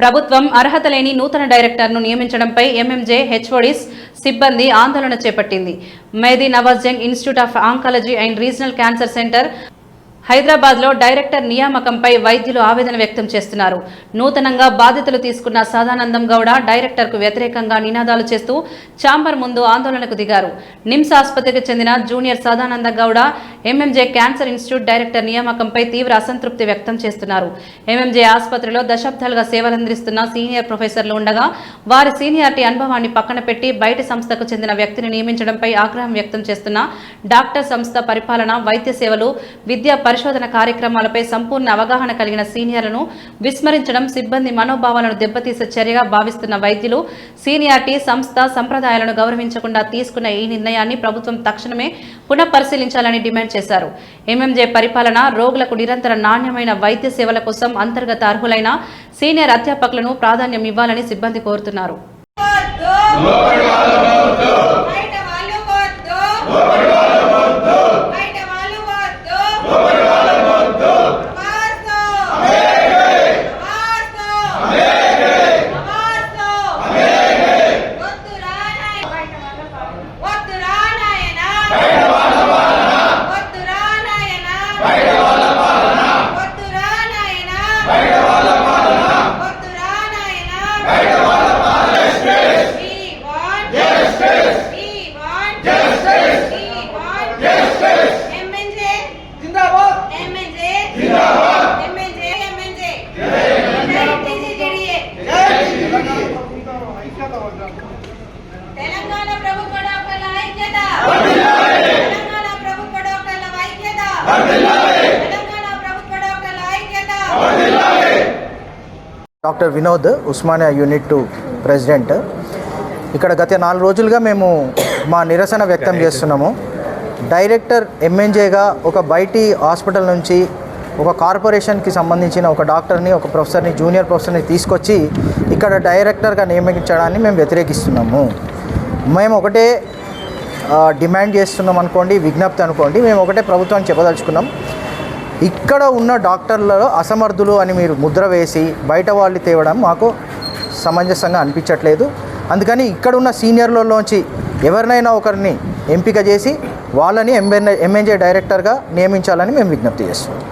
ప్రభుత్వం అర్హత లేని నూతన డైరెక్టర్ను నియమించడంపై ఎంఎంజే హెచ్ఓడిస్ సిబ్బంది ఆందోళన చేపట్టింది. Mehdi Nawaz Jung institute of oncology and regional cancer centre హైదరాబాద్లో డైరెక్టర్ నియామకంపై వైద్యులు ఆవేదన వ్యక్తం చేస్తున్నారు. నూతనంగా బాధ్యతలు తీసుకున్న సదానందం గౌడ డైరెక్టర్కు వ్యతిరేకంగా నినాదాలు చేస్తూ ఛాంబర్ ముందు ఆందోళనకు దిగారు. నిమ్స్ ఆసుపత్రికి చెందిన junior Sadananda Gowda MNJ cancer institute director నియామకంపై తీవ్ర అసంతృప్తి వ్యక్తం చేస్తున్నారు. ఎంఎంజే ఆసుపత్రిలో దశాబ్దాలుగా సేవలందిస్తున్న సీనియర్ ప్రొఫెసర్లు ఉండగా వారి సీనియారిటీ అనుభవాన్ని పక్కన పెట్టి బయటి సంస్థకు చెందిన వ్యక్తిని నియమించడంపై ఆగ్రహం వ్యక్తం చేస్తున్న డాక్టర్ సంస్థ పరిపాలన, వైద్య సేవలు, విద్యా పరిశోధన కార్యక్రమాలపై సంపూర్ణ అవగాహన కలిగిన సీనియర్లను విస్మరించడం సిబ్బంది మనోభావాలను దెబ్బతీసే చర్యగా భావిస్తున్న వైద్యులు సీనియారిటీ, సంస్థ సంప్రదాయాలను గౌరవించకుండా తీసుకున్న ఈ నిర్ణయాన్ని ప్రభుత్వం తక్షణమే పునఃపరిశీలించాలని డిమాండ్ చేశారు. ఎంఎంజే పరిపాలన, రోగులకు నిరంతర నాణ్యమైన వైద్య సేవల కోసం అంతర్గత అర్హులైన సీనియర్ అధ్యాపకులను ప్రాధాన్యం ఇవ్వాలని సిబ్బంది కోరుతున్నారు. తెలంగాణ ప్రభుత్వ డాక్టర్ల ఐక్యత, తెలంగాణ ప్రభుత్వ డాక్టర్ల ఐక్యత, తెలంగాణ ప్రభుత్వ డాక్టర్ల ఐక్యత. Doctor Vinod, Osmania unit 2 president. ఇక్కడ గత 4 రోజులుగా మేము మా నిరసన వ్యక్తం చేస్తున్నాము. డైరెక్టర్ ఎంఎన్జేగా ఒక బయటి హాస్పిటల్ నుంచి ఒక కార్పొరేషన్కి సంబంధించిన ఒక డాక్టర్ని, ఒక ప్రొఫెసర్ని, జూనియర్ ప్రొఫెసర్ని తీసుకొచ్చి ఇక్కడ డైరెక్టర్గా నియమించడాన్ని మేము వ్యతిరేకిస్తున్నాము. మేము ఒకటే డిమాండ్ చేస్తున్నాం అనుకోండి, విజ్ఞప్తి అనుకోండి. మేము ఒకటే ప్రభుత్వాన్ని చెప్పదలుచుకున్నాం. ఇక్కడ ఉన్న డాక్టర్లలో అసమర్థులు అని మీరు ముద్ర వేసి బయట వాళ్ళు తేవడం మాకు సమంజసంగా అనిపించట్లేదు. అందుకని ఇక్కడ ఉన్న సీనియర్లలోంచి ఎవరినైనా ఒకరిని ఎంపిక చేసి వాళ్ళని ఎంఎన్జే డైరెక్టర్గా నియమించాలని మేము విజ్ఞప్తి చేస్తున్నాం.